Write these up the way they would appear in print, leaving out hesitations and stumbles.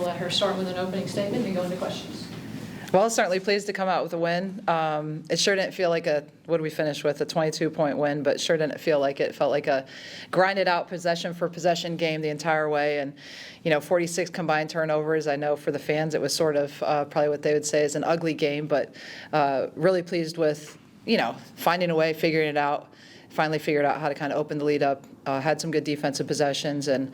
let her start with an opening statement and go into questions. Well, certainly pleased to come out with a win. It sure didn't feel like what did we finish with, a 22-point win, but sure didn't feel like it. It felt like a grinded out possession for possession game the entire way. And, 46 combined turnovers. I know for the fans it was sort of probably what they would say is an ugly game, but really pleased with, finding a way, figuring it out. Finally figured out how to kind of open the lead up. Had some good defensive possessions and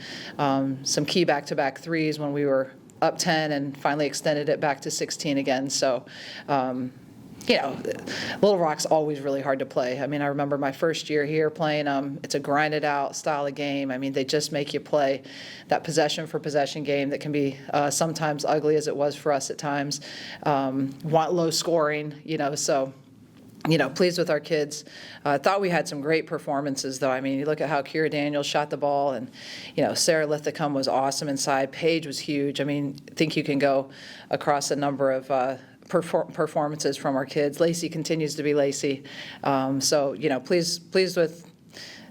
some key back-to-back threes when we were up 10 and finally extended it back to 16 again. So, Little Rock's always really hard to play. I mean, I remember my first year here playing them. It's a grinded out style of game. I mean, they just make you play that possession for possession game that can be sometimes ugly as it was for us at times. Want low scoring, so. Pleased with our kids. Thought we had some great performances, though. I mean, you look at how Kira Daniels shot the ball, and, Sarah Lithicum was awesome inside. Paige was huge. I mean, I think you can go across a number of performances from our kids. Lacey continues to be Lacey. Pleased with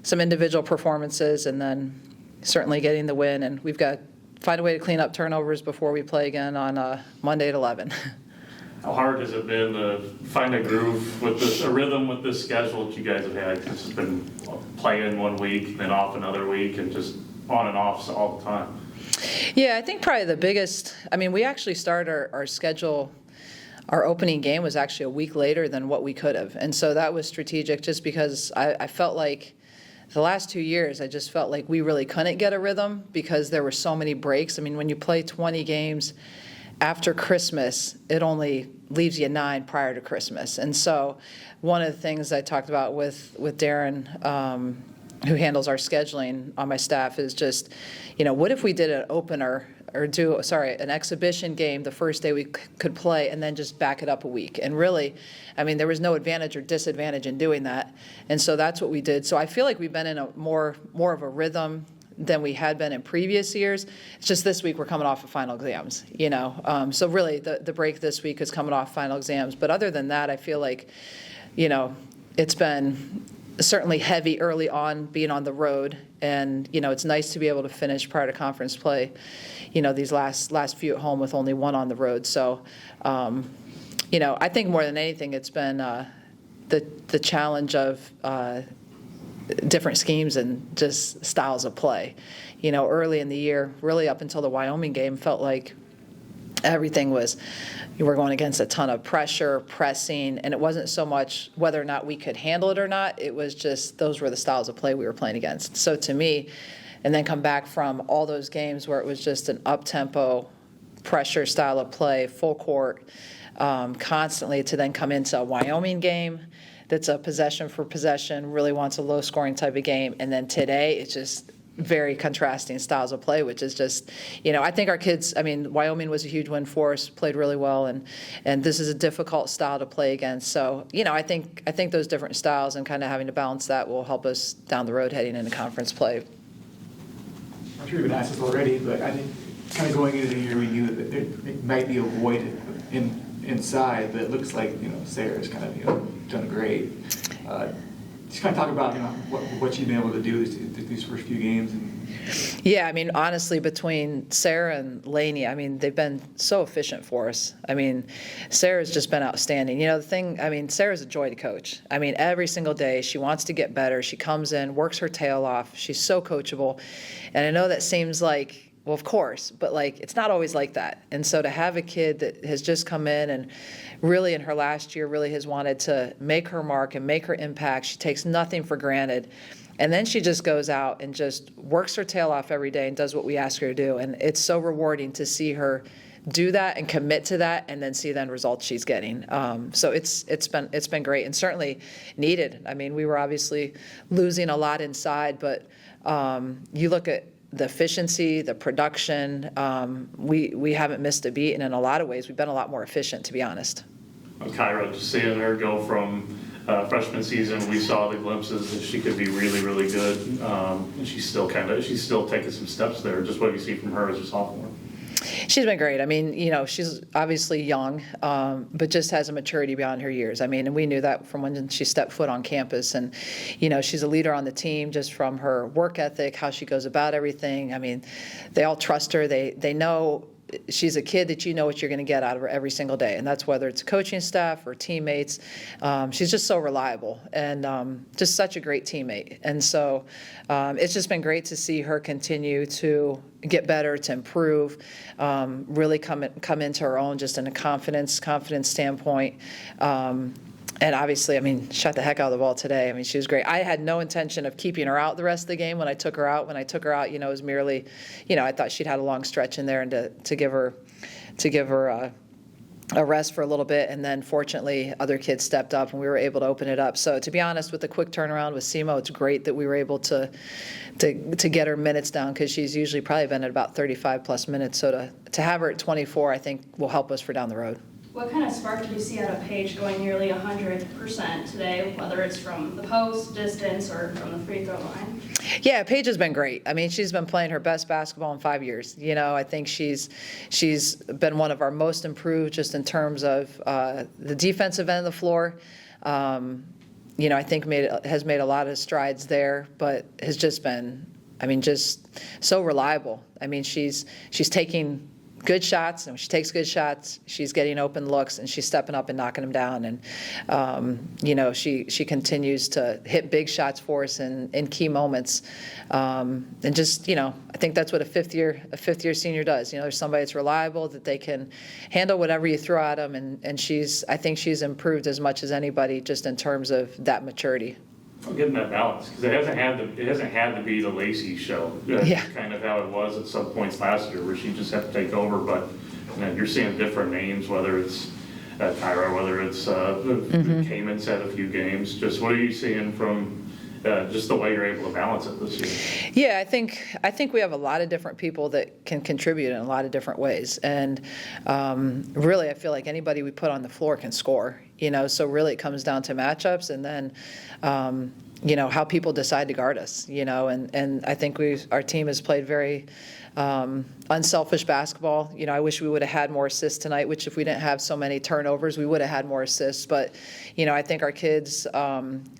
some individual performances, and then certainly getting the win. And we've got to find a way to clean up turnovers before we play again on Monday at 11. How hard has it been to find a groove with this, a rhythm with this schedule that you guys have had? It's just been playing one week, then off another week, and just on and off all the time. Yeah, I think probably the biggest, we actually started our schedule, our opening game was actually a week later than what we could have. And so that was strategic just because I felt like the last 2 years, I just felt like we really couldn't get a rhythm because there were so many breaks. I mean, when you play 20 games, after Christmas, it only leaves you 9 prior to Christmas. And so one of the things I talked about with Darren, who handles our scheduling on my staff, is just, what if we did an opener or an exhibition game the first day we could play and then just back it up a week? And really, there was no advantage or disadvantage in doing that. And so that's what we did. So I feel like we've been in a more of a rhythm than we had been in previous years. It's just this week we're coming off of final exams, So really the break this week is coming off final exams. But other than that, I feel like, it's been certainly heavy early on being on the road. And, it's nice to be able to finish prior to conference play, these last few at home with only one on the road. So, I think more than anything, it's been the challenge of different schemes and just styles of play. Early in the year, really up until the Wyoming game, felt like everything was, you were going against a ton of pressure, pressing, and it wasn't so much whether or not we could handle it or not. It was just those were the styles of play we were playing against. So to me, and then come back from all those games where it was just an up-tempo pressure style of play, full court, constantly, to then come into a Wyoming game that's a possession for possession, really wants a low-scoring type of game. And then today, it's just very contrasting styles of play, which is just, I think our kids, Wyoming was a huge win for us, played really well, and this is a difficult style to play against. So, I think those different styles and kind of having to balance that will help us down the road heading into conference play. I'm sure you've been asked this already, but I think kind of going into the year, we knew that there might be a void inside, but it looks like, Sarah's kind of, done great. Just kind of talk about, what you've been able to do these first few games. Yeah, honestly, between Sarah and Lainey, they've been so efficient for us. Sarah's just been outstanding. The thing, Sarah's a joy to coach. Every single day she wants to get better. She comes in, works her tail off. She's so coachable. And I know that seems like, well, of course, but it's not always like that. And so to have a kid that has just come in and really in her last year really has wanted to make her mark and make her impact, she takes nothing for granted. And then she just goes out and just works her tail off every day and does what we ask her to do. And it's so rewarding to see her do that and commit to that and then see the end results she's getting. So it's been great and certainly needed. We were obviously losing a lot inside, but you look at the efficiency, the production, we haven't missed a beat, and in a lot of ways, we've been a lot more efficient, to be honest. Kyra, just seeing her go from freshman season, we saw the glimpses that she could be really, really good, and she's still taking some steps there. Just what do you see from her as a sophomore? She's been great. She's obviously young, but just has a maturity beyond her years. And we knew that from when she stepped foot on campus. And, she's a leader on the team just from her work ethic, how she goes about everything. They all trust her. They know she's a kid that you know what you're going to get out of her every single day, and that's whether it's coaching staff or teammates. She's just so reliable and just such a great teammate. And so it's just been great to see her continue to get better, to improve, really come into her own just in a confidence standpoint. And obviously, I mean, shot the heck out of the ball today. I mean, she was great. I had no intention of keeping her out the rest of the game when I took her out. When I took her out, it was merely, I thought she'd had a long stretch in there, and to give her a rest for a little bit. And then fortunately, other kids stepped up and we were able to open it up. So to be honest, with the quick turnaround with Simo, it's great that we were able to get her minutes down, because she's usually probably been at about 35 plus minutes. So to have her at 24, I think will help us for down the road. What kind of spark did you see out of Paige going nearly 100% today, whether it's from the post, distance, or from the free throw line? Yeah, Paige has been great. I mean, she's been playing her best basketball in 5 years. I think she's been one of our most improved just in terms of the defensive end of the floor. I think has made a lot of strides there, but has just been, just so reliable. I mean, she's taking good shots, and when she takes good shots, she's getting open looks, and she's stepping up and knocking them down. And she continues to hit big shots for us in key moments. And just I think that's what a fifth year senior does. There's somebody that's reliable, that they can handle whatever you throw at them, and I think she's improved as much as anybody just in terms of that maturity. I'm getting that balance, because it hasn't had to be the Lacey show. That's kind of how it was at some points last year, where she just had to take over. But you're seeing different names, whether it's Tyra, whether it's Cayman's had a few games. Just what are you seeing from just the way you're able to balance it this year? Yeah, I think we have a lot of different people that can contribute in a lot of different ways, and really, I feel like anybody we put on the floor can score. So really, it comes down to matchups, and then how people decide to guard us. And I think our team has played very unselfish basketball. I wish we would have had more assists tonight, which if we didn't have so many turnovers, we would have had more assists. But, I think our kids,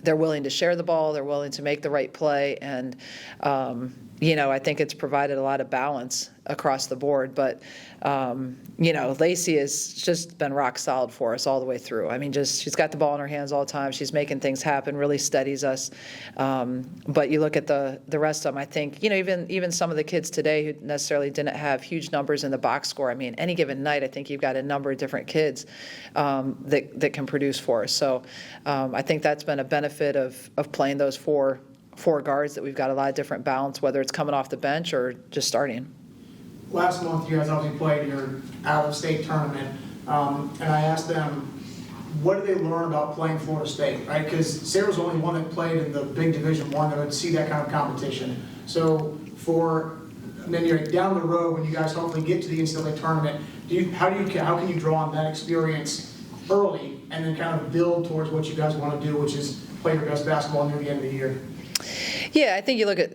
they're willing to share the ball. They're willing to make the right play. And, I think it's provided a lot of balance across the board. But, Lacey has just been rock solid for us all the way through. I mean, she's got the ball in her hands all the time. She's making things happen, really steadies us. But you look at the rest of them, I think, even some of the kids today who necessarily didn't have huge numbers in the box score. I mean, any given night, I think you've got a number of different kids that can produce for us. So I think that's been a benefit of playing those four guards, that we've got a lot of different balance, whether it's coming off the bench or just starting. Last month, you guys obviously played your out-of-state tournament, and I asked them, what did they learn about playing Florida State, right? Because Sarah's the only one that played in the big Division I that would see that kind of competition. So then down the road, when you guys hopefully get to the NCAA tournament, how can you draw on that experience early and then kind of build towards what you guys want to do, which is play your best basketball near the end of the year? Yeah, I think you look at,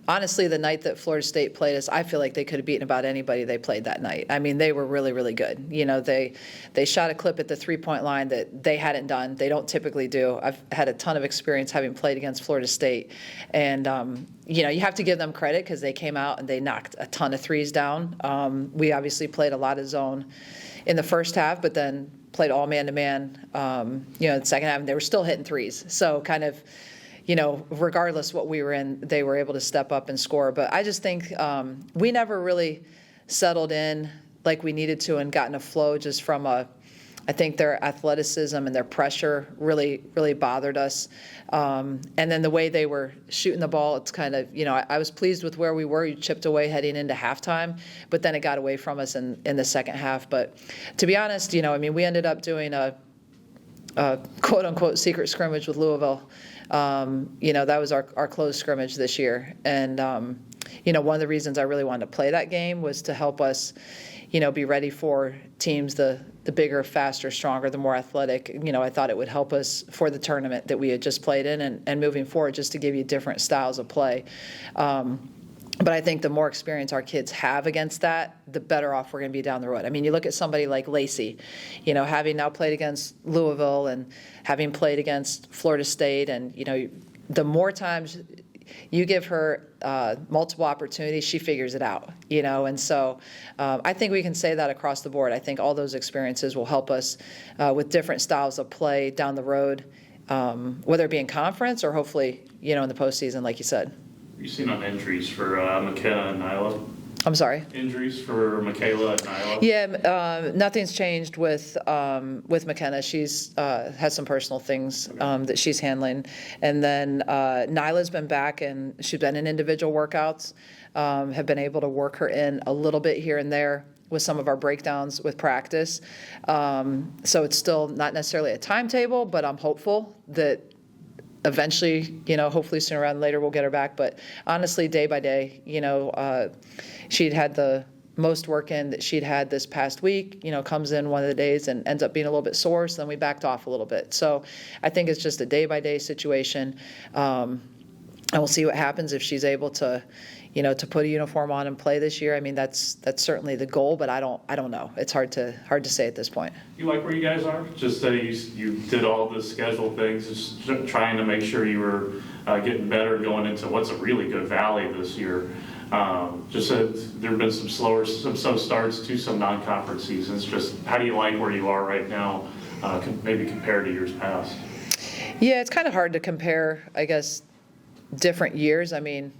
honestly, the night that Florida State played us, I feel like they could have beaten about anybody they played that night. I mean, they were really, really good. They shot a clip at the three-point line that they hadn't done. They don't typically do. I've had a ton of experience having played against Florida State. And, you have to give them credit, because they came out and they knocked a ton of threes down. We obviously played a lot of zone in the first half, but then played all man-to-man, in the second half, and they were still hitting threes. So kind of, regardless what we were in, they were able to step up and score. But I just think we never really settled in like we needed to and gotten a flow just from I think their athleticism and their pressure really, really bothered us. And then the way they were shooting the ball, it's kind of, I was pleased with where we were. You chipped away heading into halftime, but then it got away from us in the second half. But to be honest, we ended up doing a quote-unquote secret scrimmage with Louisville. That was our closed scrimmage this year. And, one of the reasons I really wanted to play that game was to help us, be ready for teams, the bigger, faster, stronger, the more athletic. I thought it would help us for the tournament that we had just played in and moving forward, just to give you different styles of play. But I think the more experience our kids have against that, the better off we're going to be down the road. I mean, you look at somebody like Lacey, having now played against Louisville and having played against Florida State, and, the more times you give her multiple opportunities, she figures it out, and so I think we can say that across the board. I think all those experiences will help us with different styles of play down the road, whether it be in conference or hopefully, in the postseason, like you said. You seen on injuries for McKenna and Nyla? I'm sorry? Injuries for Michaela and Nyla? Yeah, nothing's changed with McKenna. She's has some personal things that she's handling. And then Nyla's been back, and she's been in individual workouts, have been able to work her in a little bit here and there with some of our breakdowns with practice. So it's still not necessarily a timetable, but I'm hopeful that eventually, hopefully sooner rather than later, we'll get her back. But honestly, day by day, she'd had the most work in that she'd had this past week, comes in one of the days and ends up being a little bit sore, so then we backed off a little bit. So I think it's just a day by day situation. And we'll see what happens if she's able to, to put a uniform on and play this year. I mean, that's certainly the goal, but I don't know. It's hard to say at this point. You like where you guys are? Just that you did all the schedule things, just trying to make sure you were getting better going into what's a really good Valley this year. Just that there have been some slow starts to some non-conference seasons. Just how do you like where you are right now, maybe compared to years past? Yeah, it's kind of hard to compare, I guess, different years. I mean,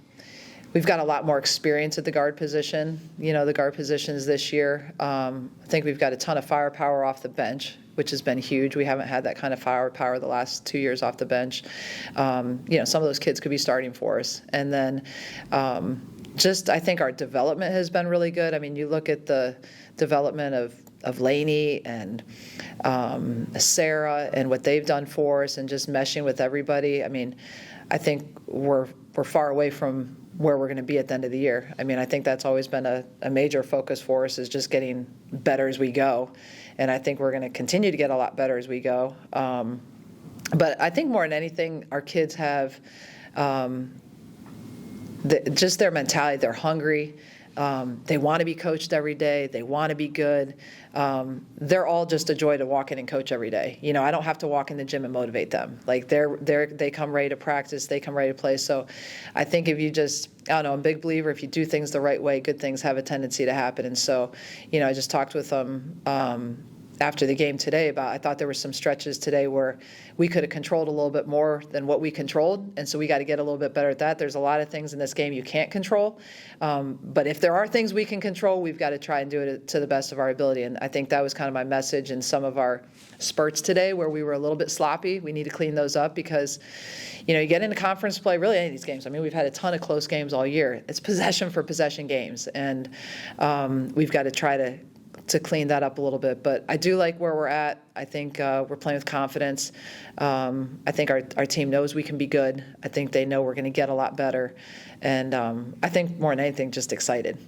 we've got a lot more experience at the guard position. The guard positions this year. I think we've got a ton of firepower off the bench, which has been huge. We haven't had that kind of firepower the last 2 years off the bench. Some of those kids could be starting for us. And then I think our development has been really good. I mean, you look at the development of Lainey and Sarah and what they've done for us and just meshing with everybody. I mean, I think we're far away from where we're going to be at the end of the year. I mean, I think that's always been a major focus for us, is just getting better as we go. And I think we're going to continue to get a lot better as we go. But I think more than anything, our kids have just their mentality. They're hungry. They want to be coached every day. They want to be good. They're all just a joy to walk in and coach every day. I don't have to walk in the gym and motivate them. Like they come ready to practice. They come ready to play. So I think if you just, I'm a big believer, if you do things the right way, good things have a tendency to happen. And so, I just talked with them after the game today about, I thought there were some stretches today where we could have controlled a little bit more than what we controlled, and so we got to get a little bit better at that. There's a lot of things in this game you can't control, but if there are things we can control, we've got to try and do it to the best of our ability. And I think that was kind of my message in some of our spurts today where we were a little bit sloppy. We need to clean those up because, you get into conference play, really any of these games. I mean, we've had a ton of close games all year. It's possession for possession games, and we've got to try to clean that up a little bit. But I do like where we're at. I think we're playing with confidence. I think our team knows we can be good. I think they know we're going to get a lot better. And I think more than anything, just excited.